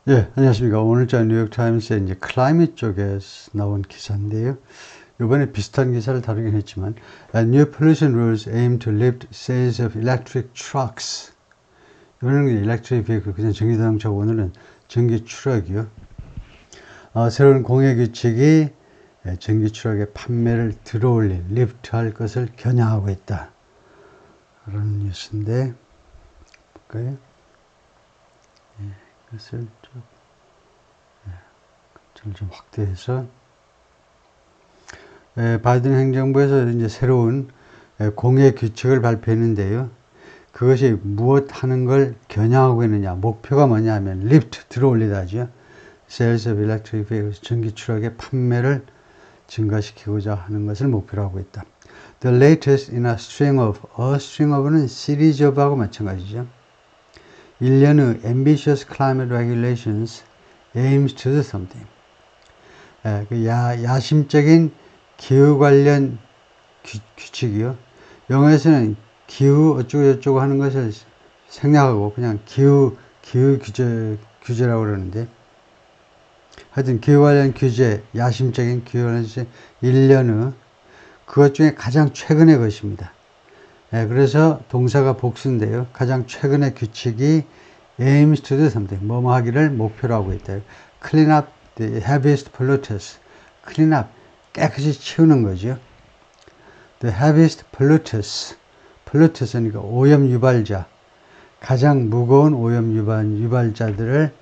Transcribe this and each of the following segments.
예, 안녕하십니까. 오늘자 뉴욕타임스의 이제 클라이밋 쪽에 나온 기사인데요. 이번에 비슷한 기사를 다루긴 했지만, New pollution rules aim to lift sales of electric trucks. 이거는 electric vehicle, 그냥 전기자동차, 오늘은 전기 트럭이요. 새로운 공해 규칙이 전기 트럭의 판매를 들어올릴, 리프트할 것을 겨냥하고 있다. 그런 뉴스인데, 볼까요? 이것을 좀 확대해서 바이든 행정부에서 이제 새로운 공해 규칙을 발표했는데요. 그것이 무엇 하는 걸 겨냥하고 있느냐, 목표가 뭐냐 하면 리프트 들어올리다죠. Sales of electric vehicles, 전기 트럭의 판매를 증가시키고자 하는 것을 목표로 하고 있다. The latest in a string of는 series of하고 마찬가지죠. 1년의 ambitious climate regulations aims to do something. 그 야심적인 기후 관련 규칙이요. 영어에서는 기후 어쩌고 하는 것을 생략하고 그냥 기후 규제라고 그러는데, 하여튼 기후 관련 규제, 야심적인 기후 관련 규제 1년의 그것 중에 가장 최근의 것입니다. 그래서 동사가 복수인데요. 가장 최근의 규칙이 aims to do something, 뭐뭐 하기를 목표로 하고 있다. clean up the heaviest polluters. clean up, 깨끗이 치우는 거죠. the heaviest polluters. polluters니까 오염 유발자. 가장 무거운 오염 유발자들을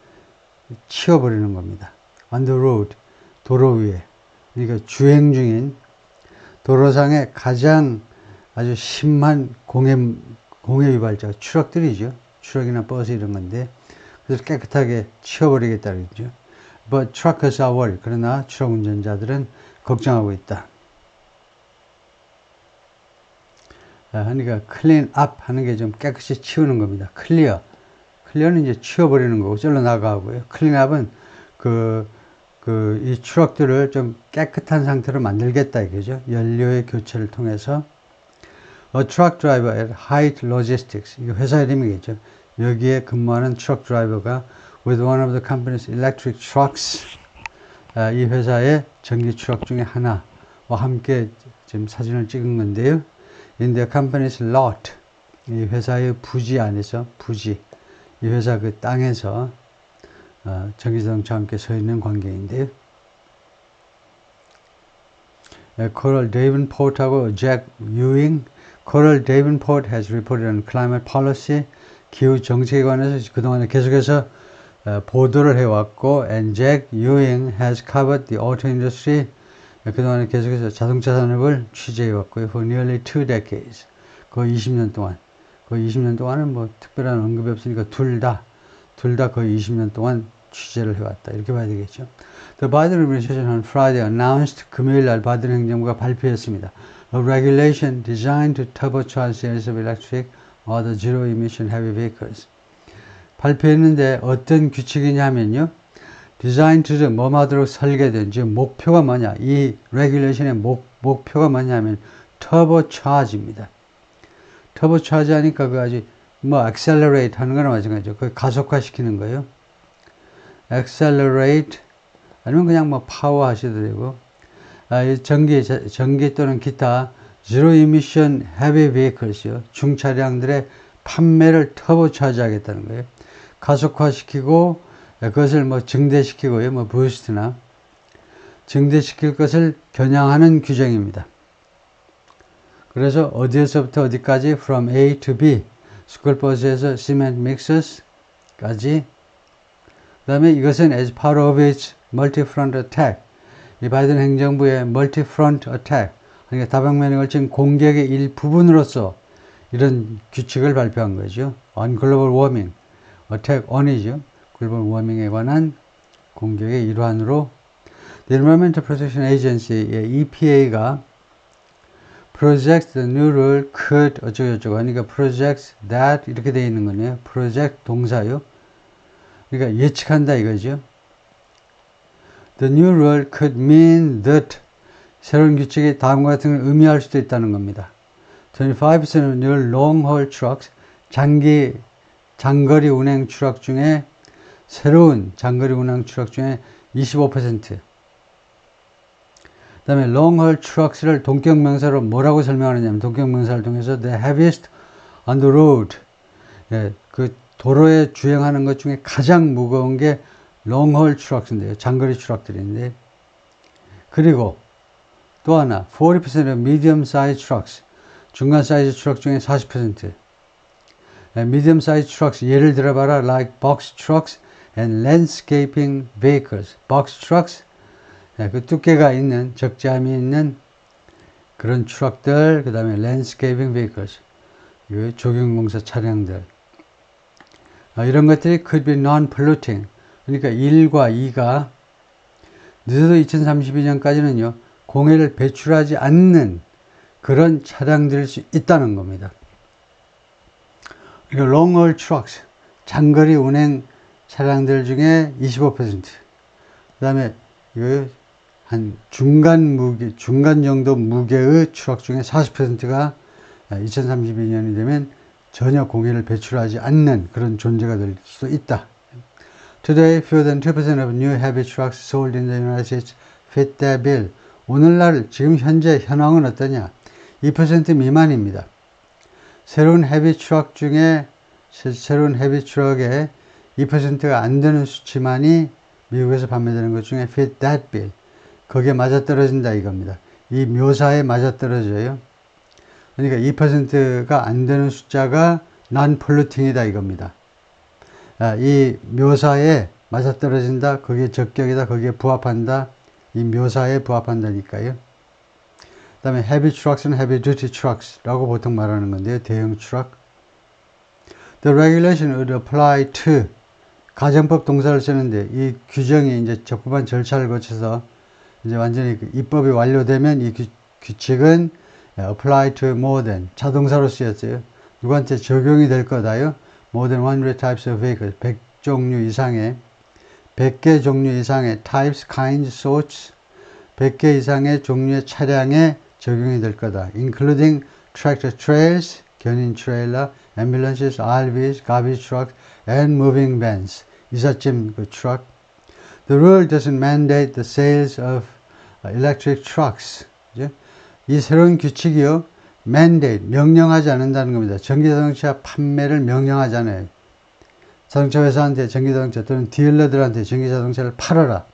치워버리는 겁니다. on the road, 도로 위에. 그러니까 주행 중인 도로상에 가장 아주 심한 공해 유발자, 트럭들이죠. 트럭이나 버스 이런 건데, 그래서 깨끗하게 치워버리겠다 그러죠. But truckers are worried. 그러나 트럭 운전자들은 걱정하고 있다. 그러니까 clean up 하는 게 좀 깨끗이 치우는 겁니다. clear는 이제 치워버리는 거고, 절로 나가고요. clean up은 이 트럭들을 좀 깨끗한 상태로 만들겠다 이거죠. 연료의 교체를 통해서. A truck driver at Haight Logistics. 이거 회사 이름이겠죠. 여기에 근무하는 트럭 드라이버가 with one of the company's electric trucks. 이 회사의 전기 트럭 중에 하나와 함께 지금 사진을 찍은 건데요. In the company's lot. 이 회사의 부지 안에서, 이 회사 그 땅에서 전기자동차와 함께 서 있는 광경인데요. Coral Davenport하고 Jack Ewing. Coral Davenport has reported on climate policy. 기후 정책에 관해서 그동안에 계속해서 보도를 해왔고, and Jack Ewing has covered the auto industry. 그동안에 계속해서 자동차 산업을 취재해왔고요. For nearly 2 decades. 거의 20년 동안. 거의 20년 동안은 뭐 특별한 언급이 없으니까 둘 다 거의 20년 동안 취재를 해왔다. 이렇게 봐야 되겠죠. The Biden administration on Friday announced, 금요일 날 바이든 행정부가 발표했습니다. A regulation designed to turbocharge sales of electric or the zero emission heavy vehicles. 발표했는데 어떤 규칙이냐 하면요. designed to 뭐 하도록 설계된, 지금 목표가 뭐냐. 이 regulation의 목표가 뭐냐 하면 turbocharge입니다. turbocharge 하니까 그 아주 accelerate 하는 거나 마찬가지죠. 그 가속화시키는 거예요. accelerate 아니면 그냥 power 하셔도 되고, 전기 또는 기타 zero emission heavy vehicles요. 중차량들의 판매를 터보차지 하겠다는 거예요. 가속화시키고 그것을 증대시키고요. 부스트나 증대시킬 것을 겨냥하는 규정입니다. 그래서 어디에서부터 어디까지 from A to B, 스쿨버스에서 cement mixers까지. 그 다음에 이것은 as part of its multi-front attack. 이 바이든 행정부의 multi-front attack, 그러니까 다방면에 걸친 공격의 일부분으로서 이런 규칙을 발표한 거죠. on global warming, attack on이죠. 글로벌 워밍에 관한 공격의 일환으로 The Environmental Protection Agency, EPA가 project the new rule could 어쩌고저쩌고 하니까 projects that 이렇게 되어 있는 거네요. project 동사요. 그러니까 예측한다 이거죠. The new rule could mean that 새로운 규칙이 다음과 같은 걸 의미할 수도 있다는 겁니다. 25% of new long-haul trucks, 장거리 운행 트럭 중에 새로운 장거리 운항 트럭 중에 25%. 그 다음에 long haul trucks를 동격 명사로 뭐라고 설명하느냐면 동격 명사를 통해서 the heaviest on the road. 예, 그 도로에 주행하는 것 중에 가장 무거운 게 long haul trucks인데요. 장거리 트럭들인데. 그리고 또 하나 40% of medium size trucks. 중간 사이즈 트럭 중에 40%. medium size trucks 예를 들어봐라. like box trucks and landscaping vehicles. box trucks 그 두께가 있는 적재함이 있는 그런 트럭들, 그 다음에 landscaping vehicles 조경공사 차량들 이런 것들이 could be non-polluting. 그러니까 1과 2가 늦어도 2032년까지는요 공해를 배출하지 않는 그런 차량들일 수 있다는 겁니다. 그리고 long haul trucks 장거리 운행 차량들 중에 25%. 그 다음에 한 중간 정도 무게의 트럭 중에 40%가 2032년이 되면 전혀 공해를 배출하지 않는 그런 존재가 될 수도 있다. Today, fewer than 2% of new heavy trucks sold in the United States fit that bill. 오늘날 지금 현재 현황은 어떠냐? 2% 미만입니다. 새로운 헤비 트럭 중에 새로운 헤비 트럭의 2%가 안 되는 수치만이 미국에서 판매되는 것 중에 fit that bill. 거기에 맞아떨어진다 이겁니다. 이 묘사에 맞아떨어져요. 그러니까 2%가 안 되는 숫자가 non-polluting이다 이겁니다. 이 묘사에 맞아떨어진다, 거기에 적격이다, 거기에 부합한다, 이 묘사에 부합한다니까요. 그 다음에 heavy trucks는 heavy duty trucks라고 보통 말하는 건데요. 대형 트럭. The regulation would apply to 가정법 동사를 쓰는데 이 규정이 이제 적법한 절차를 거쳐서 이제 완전히 입법이 완료되면 이 규칙은 apply to more than 자동사로 쓰였어요. 누구한테 적용이 될 거다요. more than 100 types of vehicles 100종류 이상의 100개 종류 이상의 types, kinds, sorts 100개 이상의 종류의 차량에 적용이 될 거다. including tractor trailers 견인 트레일러, ambulances, RVs, garbage trucks, and moving vans. 이삿짐 그 truck. The rule doesn't mandate the sales of electric trucks. 이 새로운 규칙이요, mandate, 명령하지 않는다는 겁니다. 전기자동차 판매를 명령하지 않아요. 자동차 회사한테 전기자동차 또는 딜러들한테 전기자동차를 팔아라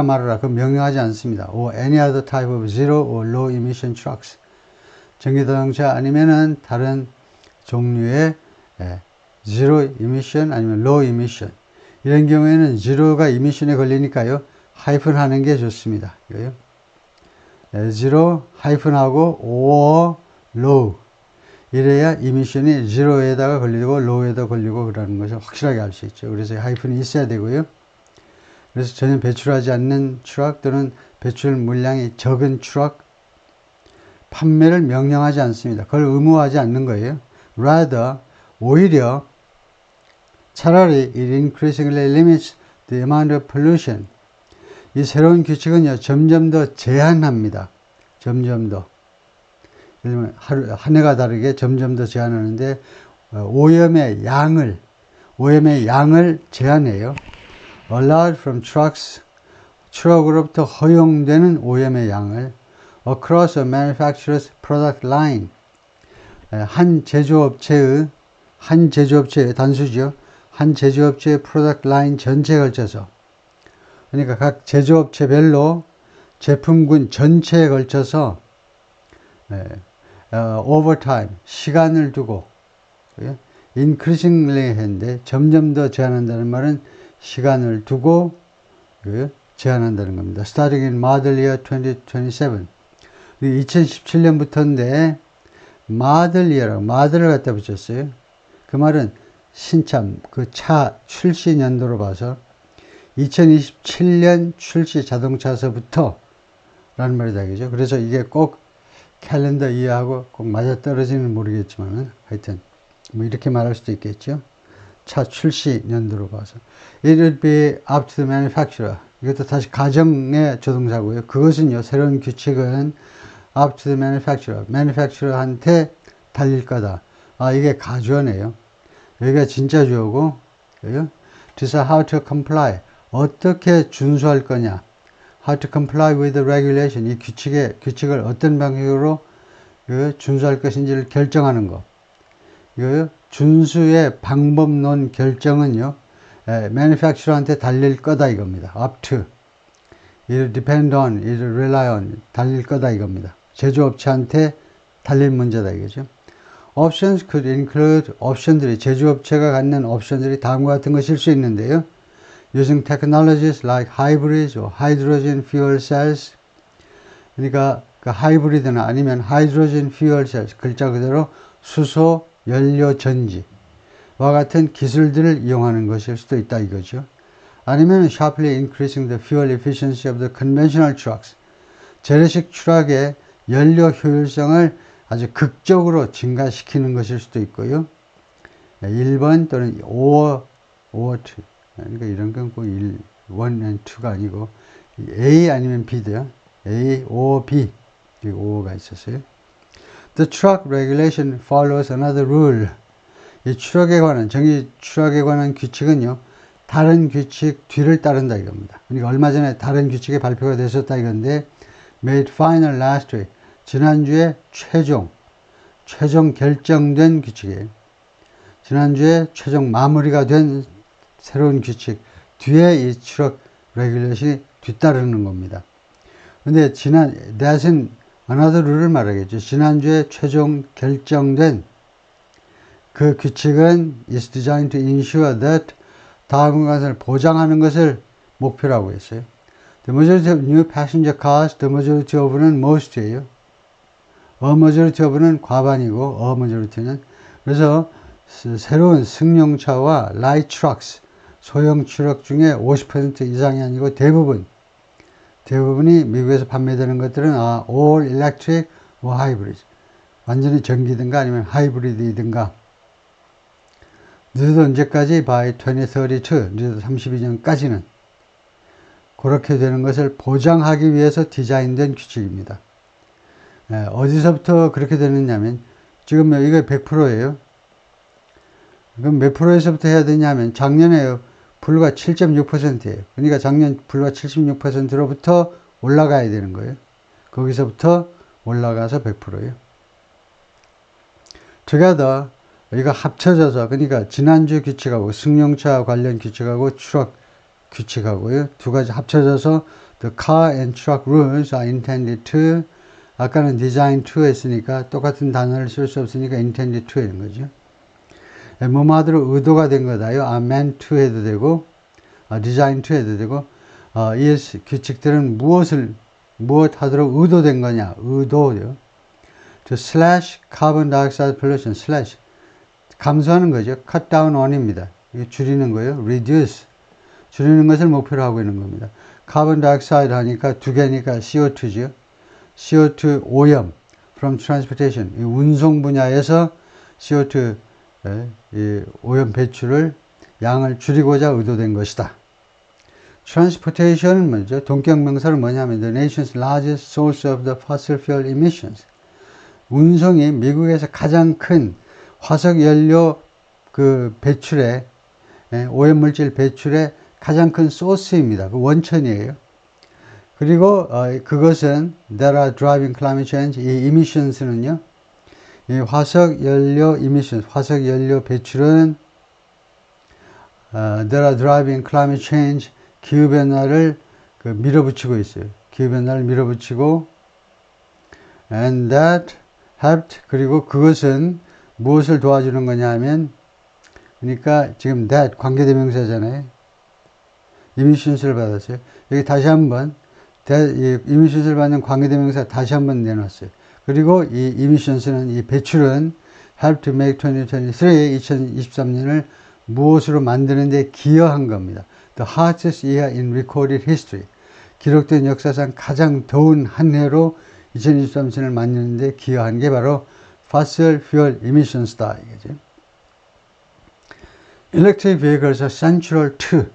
말아라, 그건 명령하지 않습니다. or any other type of zero or low emission trucks. 전기자동차 아니면은 다른 종류의 zero emission 아니면 low emission. 이런 경우에는 zero가 emission에 걸리니까요, 하이픈 하는 게 좋습니다. zero 하이픈하고 or low. 이래야 emission이 zero에다가 걸리고 low에다 걸리고 그러는 것을 확실하게 알 수 있죠. 그래서 하이픈이 있어야 되고요. 그래서 전혀 배출하지 않는 트럭 또는 배출 물량이 적은 트럭 판매를 명령하지 않습니다. 그걸 의무화하지 않는 거예요. Rather, 오히려 차라리 it increasingly limits the amount of pollution. 이 새로운 규칙은요, 점점 더 제한합니다. 점점 더. 예를 들면 한 해가 다르게 점점 더 제한하는데 오염의 양을 제한해요. Allowed from trucks, 트럭으로부터 허용되는 오염의 양을 across a manufacturer's product line. 한 제조업체의 단수죠. 한 제조업체의 프로덕트 라인 전체에 걸쳐서, 그러니까 각 제조업체별로 제품군 전체에 걸쳐서 overtime 시간을 두고 increasingly 했는데 점점 더 제한한다는 말은 시간을 두고 제한한다는 겁니다. Starting in model year 2027. 2017년부터인데 model year라고 model을 갖다 붙였어요. 그 말은 신참 그 차 출시 년도로 봐서 2027년 출시 자동차서부터 라는 말이 되겠죠. 그래서 이게 꼭 캘린더 이해하고 꼭 맞아떨어지는 모르겠지만 하여튼 뭐 이렇게 말할 수도 있겠죠. 차 출시 년도로 봐서 it would be up to the manufacturer. 이것도 다시 가정의 조동사고요. 그것은요, 새로운 규칙은 up to the manufacturer. manufacturer한테 달릴 거다. 이게 가주어네요. 여기가 진짜 주어고 decide how to comply. 어떻게 준수할 거냐. How to comply with the regulation. 이 규칙을 어떤 방식으로 준수할 것인지를 결정하는 거. 준수의 방법론 결정은요, manufacturer한테 달릴 거다 이겁니다. up to. it'll depend on, it'll rely on. 달릴 거다 이겁니다. 제조업체한테 달릴 문제다 이거죠. Options could include 옵션들이, 제조업체가 갖는 옵션들이 다음과 같은 것일 수 있는데요. Using technologies like hybrids or hydrogen fuel cells. 그러니까 그 하이브리드나 아니면 hydrogen fuel cells, 글자 그대로 수소 연료 전지와 같은 기술들을 이용하는 것일 수도 있다 이거죠. 아니면 sharply increasing the fuel efficiency of the conventional trucks. 재래식 트럭의 연료 효율성을 아주 극적으로 증가시키는 것일 수도 있고요. 1번 또는 5, 2. 그러니까 이런 건 꼭 1, 1 2가 아니고 A 아니면 B도요. A, O, B. 여기 O가 있었어요. The truck regulation follows another rule. 이 추락에 관한, 전기 추락에 관한 규칙은요, 다른 규칙 뒤를 따른다 이겁니다. 그러니까 얼마 전에 다른 규칙이 발표가 됐었다 이건데, made final last week. 지난주에 최종 결정된 규칙이에요. 지난주에 최종 마무리가 된 새로운 규칙 뒤에 이 추락 레귤레이션이 뒤따르는 겁니다. 근데 that은 another rule을 말하겠죠. 지난주에 최종 결정된 그 규칙은 is designed to ensure that 다음과 같은 보장하는 것을 목표라고 했어요. The majority of new passenger cars, the majority of는 most예요. A majority of는 과반이고, a majority는. 그래서 새로운 승용차와 light trucks, 소형 트럭 중에 50% 이상이 아니고 대부분이 미국에서 판매되는 것들은 all electric or hybrid. 완전히 전기든가 아니면 하이브리드이든가. 늦어도 언제까지? by 2032, 늦어도 32년까지는. 그렇게 되는 것을 보장하기 위해서 디자인된 규칙입니다. 어디서부터 그렇게 되느냐면, 지금 이거 100%예요. 그럼 몇 프로에서부터 해야 되냐면, 작년에 불과 7.6%예요. 그러니까 작년 불과 76%로부터 올라가야 되는 거예요. 거기서부터 올라가서 100%예요. together, 이거 합쳐져서, 그러니까 지난주 규칙하고 승용차 관련 규칙하고 추락 규칙하고요. 두 가지 합쳐져서 the car and truck rules are intended to, 아까는 design to 했으니까 똑같은 단어를 쓸 수 없으니까 intended to 이런 거죠. 뭐마디로 의도가 된 거다요. meant to 해도 되고, design to 해도 되고, 이 규칙들은 무엇 하도록 의도된 거냐? 의도요. to slash carbon dioxide pollution, slash. 감소하는 거죠. cut down on입니다. 이게 줄이는 거예요. reduce. 줄이는 것을 목표로 하고 있는 겁니다. carbon dioxide 하니까 두 개니까 CO2죠. CO2 오염 from transportation. 이 운송 분야에서 CO2 이 오염 배출을 양을 줄이고자 의도된 것이다. Transportation은 뭐죠? 동격명사는 뭐냐면 the nation's largest source of the fossil fuel emissions. 운송이 미국에서 가장 큰 화석 연료 그 배출에 오염 물질 배출의 가장 큰 소스입니다. 그 원천이에요. 그리고 그것은 that are driving climate change. 이 emissions는요. 이 화석 연료 emissions, 화석 연료 배출은 that are driving climate change, 기후 변화를 밀어붙이고 있어요. 기후 변화를 밀어붙이고 and that helped. 그리고 그것은 무엇을 도와주는 거냐 하면, 그러니까 지금 that 관계대명사잖아요. emissions를 받았어요. 여기 다시 한번 emissions를 받는 관계대명사 다시 한번 내놨어요. 그리고 이 emissions는, 이 배출은 help to make 2023년을 무엇으로 만드는 데 기여한 겁니다. The hottest year in recorded history. 기록된 역사상 가장 더운 한 해로 2023년을 만드는 데 기여한 게 바로 fossil fuel emissions다. 이거죠. Electric vehicles are central to.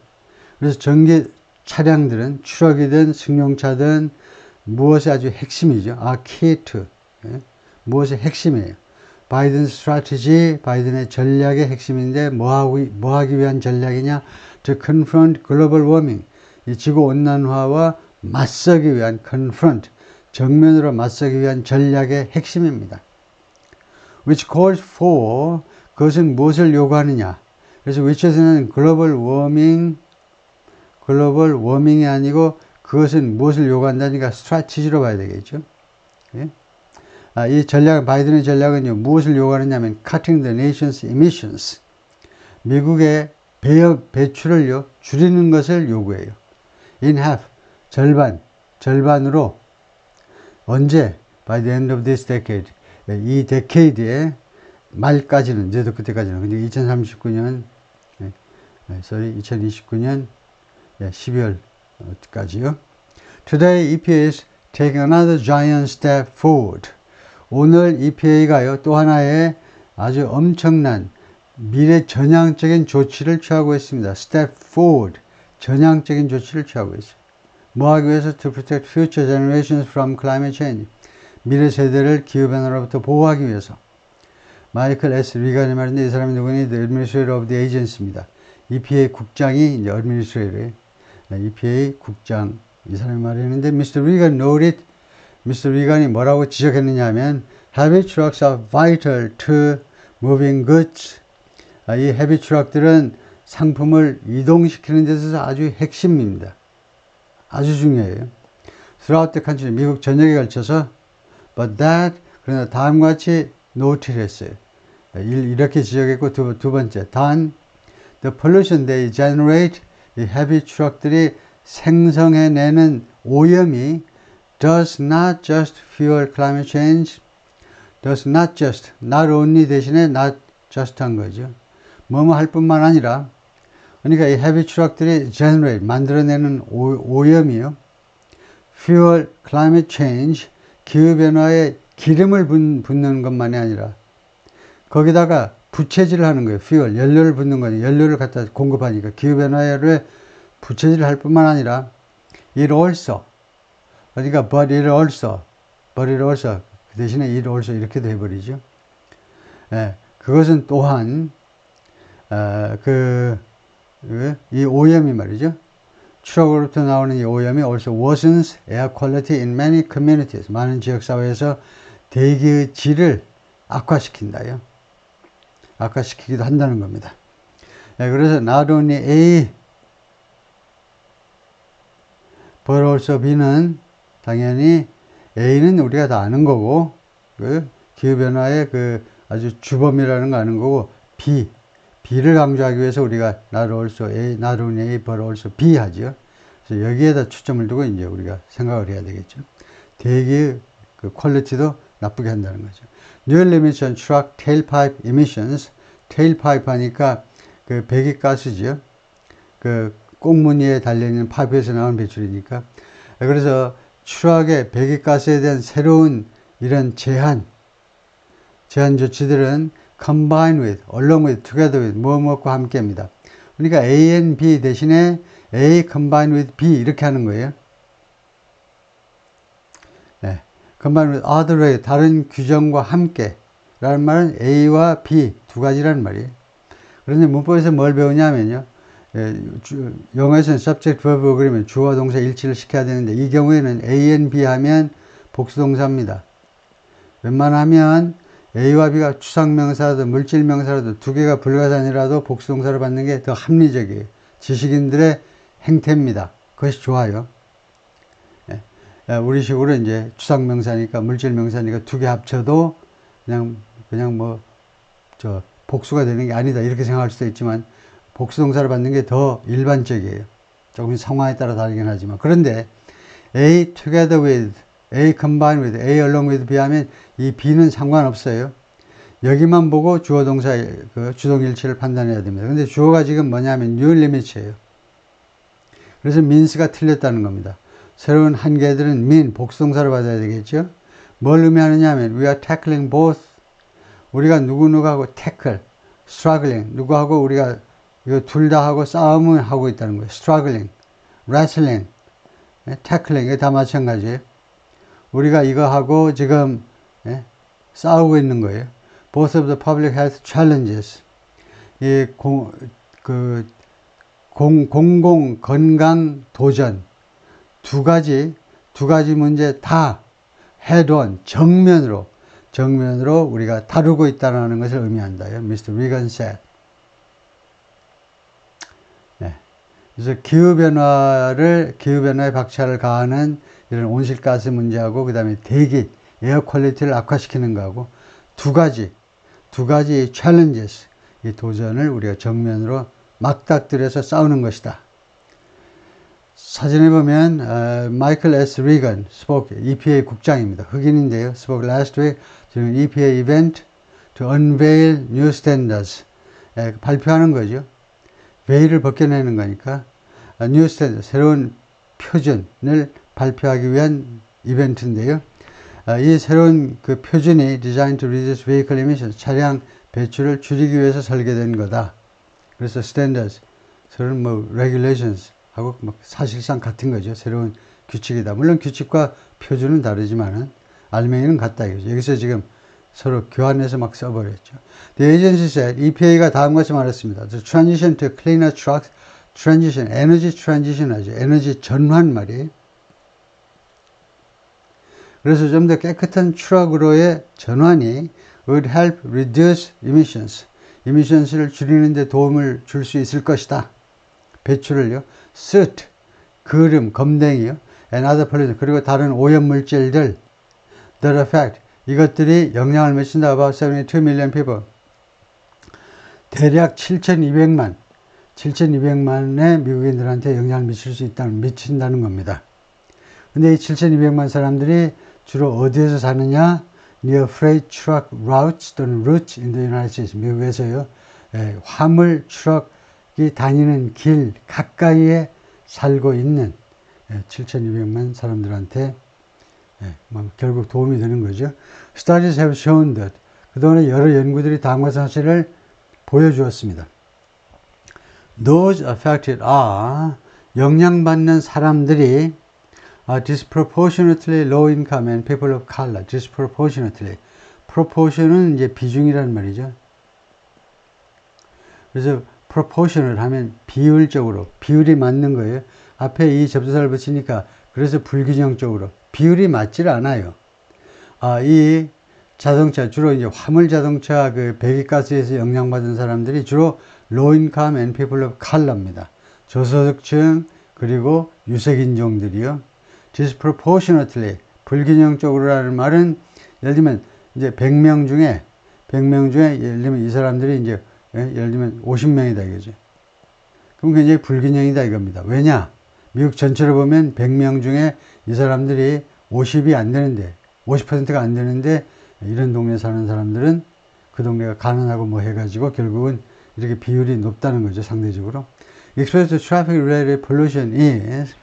그래서 전기 차량들은 추락이든 승용차든 무엇이 아주 핵심이죠. key to. 무엇이 핵심이에요. 바이든 strategy, 바이든의 전략의 핵심인데 뭐 하기 위한 전략이냐? To confront global warming, 이 지구온난화와 맞서기 위한 confront, 정면으로 맞서기 위한 전략의 핵심입니다. Which calls for, 그것은 무엇을 요구하느냐? 그래서 which에서는 global warming이 아니고 그것은 무엇을 요구한다니까 strategy로 봐야 되겠죠. 예? 이 전략, 바이든의 전략은요, 무엇을 요구하느냐면 cutting the nation's emissions, 미국의 배출을요 줄이는 것을 요구해요. In half, 절반으로. 언제? By the end of this decade, 이 데케이드의 말까지는, 이제도 그때까지는, 근데 2039년 2029년 12월까지요. Today EPA is taking another giant step forward. 오늘 EPA가요 또 하나의 아주 엄청난 미래 전향적인 조치를 취하고 있습니다. Step forward, 전향적인 조치를 취하고 있어요. 뭐 하기 위해서? To protect future generations from climate change, 미래 세대를 기후변화로부터 보호하기 위해서. 마이클 S. 리간이 말인데 이 사람이 누구니? The Administrator of the Agency입니다. EPA 국장이 이제 Administrator, EPA 국장, 이 사람이 말했는데 Mr. Regan noted, Mr. Regan이 뭐라고 지적했느냐 하면 Heavy trucks are vital to moving goods. 이 헤비 트럭들은 상품을 이동시키는 데 있어서 아주 핵심입니다. 아주 중요해요. Throughout the country, 미국 전역에 걸쳐서 But that, 그러나 다음과 같이 노트를 했어요. 이렇게 지적했고 두 번째, 단 The pollution they generate, 이 헤비 트럭들이 생성해내는 오염이 does not just fuel climate change, does not just, not only 대신에 not just 한 거죠. 뭐뭐 할 뿐만 아니라, 그러니까 이 헤비 트럭들이 generate, 만들어내는 오염이요. fuel climate change, 기후변화에 기름을 붓는 것만이 아니라, 거기다가 부채질을 하는 거예요. fuel, 연료를 붓는 거니, 연료를 갖다 공급하니까 기후변화를 부채질을 할 뿐만 아니라, it also, 그러니까 but it also, 그 대신에 it also 이렇게도 해버리죠. 예, 그것은 또한 이 오염이 말이죠. 트럭으로부터 나오는 이 오염이 also worsens air quality in many communities. 많은 지역사회에서 대기의 질을 악화시킨다요. 악화시키기도 한다는 겁니다. 예, 그래서 not only A, but also B는 당연히 A는 우리가 다 아는 거고, 기후변화의 아주 주범이라는 거 아는 거고, B를 강조하기 위해서 우리가 not also A, not only A, but also B 하죠. 그래서 여기에다 초점을 두고 이제 우리가 생각을 해야 되겠죠. 대기의 퀄리티도 나쁘게 한다는 거죠. New limits on truck tailpipe emissions. tailpipe 하니까 배기가스죠. 꽁무니에 달려있는 파이프에서 나오는 배출이니까. 그래서 트럭의 배기가스에 대한 새로운 이런 제한 조치들은 combine with, along with, together with, 무엇과 함께입니다. 그러니까 A and B 대신에 A combine with B 이렇게 하는 거예요. 네. combine with other way, 다른 규정과 함께 라는 말은 A와 B 두 가지라는 말이에요. 그런데 문법에서 뭘 배우냐면요. 영어에서는 subject, verb, 그러면 주어와 동사 일치를 시켜야 되는데 이 경우에는 A and B 하면 복수동사입니다. 웬만하면 A와 B가 추상명사라도 물질명사라도 두 개가 불가산이라도 복수동사를 받는 게 더 합리적이에요. 지식인들의 행태입니다. 그것이 좋아요. 우리식으로 이제 추상명사니까 물질명사니까 두 개 합쳐도 그냥 복수가 되는 게 아니다 이렇게 생각할 수도 있지만 복수동사를 받는 게 더 일반적이에요. 조금 상황에 따라 다르긴 하지만. 그런데 A together with, A combined with, A along with B 하면 이 B는 상관없어요. 여기만 보고 주어 동사의 주동일치를 판단해야 됩니다. 근데 주어가 지금 뭐냐면 new limits예요. 그래서 means가 틀렸다는 겁니다. 새로운 한계들은 mean, 복수동사를 받아야 되겠죠. 뭘 의미하느냐 하면 we are tackling both, 우리가 누구하고 tackle, struggling, 누구하고 우리가 이거 둘 다 하고 싸움을 하고 있다는 거예요. struggling, wrestling, tackling, 이게 다 마찬가지예요. 우리가 이거 하고 지금 싸우고 있는 거예요. both of the public health challenges. 이 공공 건강 도전 두 가지 문제 다 head on 정면으로 우리가 다루고 있다는 것을 의미한다요. Mr. Reagan said. 네. 그래서 기후변화에 박차를 가하는 이런 온실가스 문제하고 그 다음에 대기 에어 퀄리티를 악화시키는 거하고 두 가지 challenges 이 도전을 우리가 정면으로 맞닥뜨려서 싸우는 것이다. 사진에 보면 마이클 S. 리건 spoke, EPA 국장입니다. 흑인인데요. spoke last week during EPA event to unveil new standards. 발표하는 거죠. 베일을 벗겨내는 거니까 new standards, 새로운 표준을 발표하기 위한 이벤트인데요. 이 새로운 그 표준이 designed to reduce vehicle emissions, 차량 배출을 줄이기 위해서 설계된 거다. 그래서 standards, 새로운 regulations 하고 사실상 같은 거죠. 새로운 규칙이다. 물론 규칙과 표준은 다르지만은 알맹이는 같다 이거죠. 여기서 지금 서로 교환해서 막 써버렸죠. The agency said, EPA가 다음과 같이 말했습니다. The transition to cleaner trucks, transition, 에너지 transition 하죠. 에너지 전환 말이에요. 그래서 좀 더 깨끗한 트럭으로의 전환이 would help reduce emissions. emissions를 줄이는 데 도움을 줄 수 있을 것이다. 배출을요. soot, 그름, 검댕이요. and other pollutants, 그리고 다른 오염물질들 that affect, 이것들이 영향을 미친다. about 72 million people. 대략 7,200만의 미국인들한테 영향을 미친다는 겁니다. 근데 이 7,200만 사람들이 주로 어디에서 사느냐? near freight truck routes 또는 routes in the United States. 미국에서요. 화물 트럭이 다니는 길 가까이에 살고 있는 7,200만 사람들한테 결국 도움이 되는 거죠. Studies have shown that 그동안에 여러 연구들이 다음과 사실을 보여주었습니다. Those affected are 영향받는 사람들이 disproportionately low income and people of color. disproportionately. proportion은 이제 비중이라는 말이죠. 그래서 proportional 하면 비율적으로, 비율이 맞는 거예요. 앞에 이 접두사를 붙이니까 그래서 불균형적으로 비율이 맞질 않아요. 이 자동차, 주로 이제 화물 자동차 그 배기가스에서 영향받은 사람들이 주로 low income and people of color입니다. 저소득층 그리고 유색인종들이요. disproportionately, 불균형적으로라는 말은 예를 들면 이제 100명 중에 예를 들면 이 사람들이 이제 예를 들면 50명이다 이거죠. 그럼 굉장히 불균형이다 이겁니다. 왜냐? 미국 전체로 보면 100명 중에 이 사람들이 50이 안 되는데 50%가 안 되는데 이런 동네에 사는 사람들은 그 동네가 가난하고 뭐 해가지고 결국은 이렇게 비율이 높다는 거죠. 상대적으로. Exposed to traffic related pollution is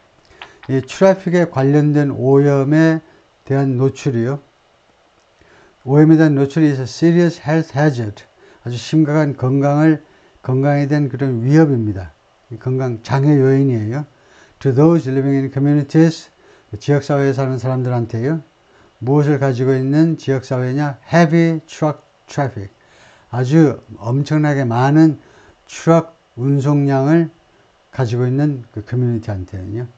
이 트래픽에 관련된 오염에 대한 노출이요. 오염에 대한 노출이 is a serious health hazard. 아주 심각한 건강에 대한 그런 위협입니다. 건강 장애 요인이에요. To those living in communities, 지역사회에 사는 사람들한테요. 무엇을 가지고 있는 지역사회냐? Heavy truck traffic. 아주 엄청나게 많은 트럭 운송량을 가지고 있는 그 커뮤니티한테는요.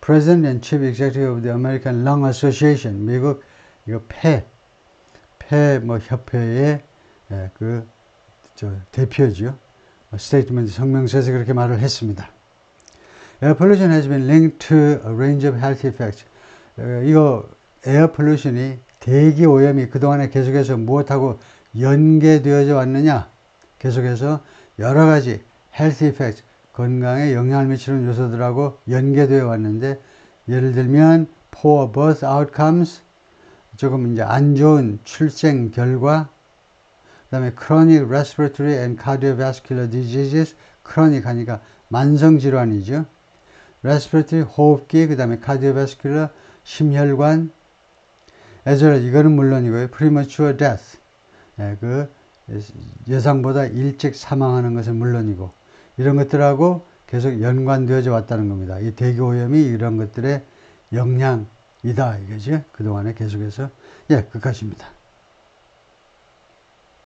President and Chief Executive of the American Lung Association, 미국 이거 폐 협회의 대표죠. 스테이트먼트 성명서에서 그렇게 말을 했습니다. Air pollution has been linked to a range of health effects. 이거 에어 pollution이 대기 오염이 그동안에 계속해서 무엇하고 연계되어져 왔느냐? 계속해서 여러 가지 health effects, 건강에 영향을 미치는 요소들하고 연계되어 왔는데 예를 들면 poor birth outcomes, 조금 이제 안 좋은 출생 결과, 그 다음에 chronic respiratory and cardiovascular diseases, chronic 하니까 만성 질환이죠. respiratory 호흡기, 그 다음에 cardiovascular 심혈관, as well as 이거는 물론이고요. premature death, 그 예상보다 일찍 사망하는 것은 물론이고 이런 것들하고 계속 연관되어져 왔다는 겁니다. 이 대기오염이 이런 것들의 영향이다 이거죠. 그동안에 계속해서 끝까지입니다.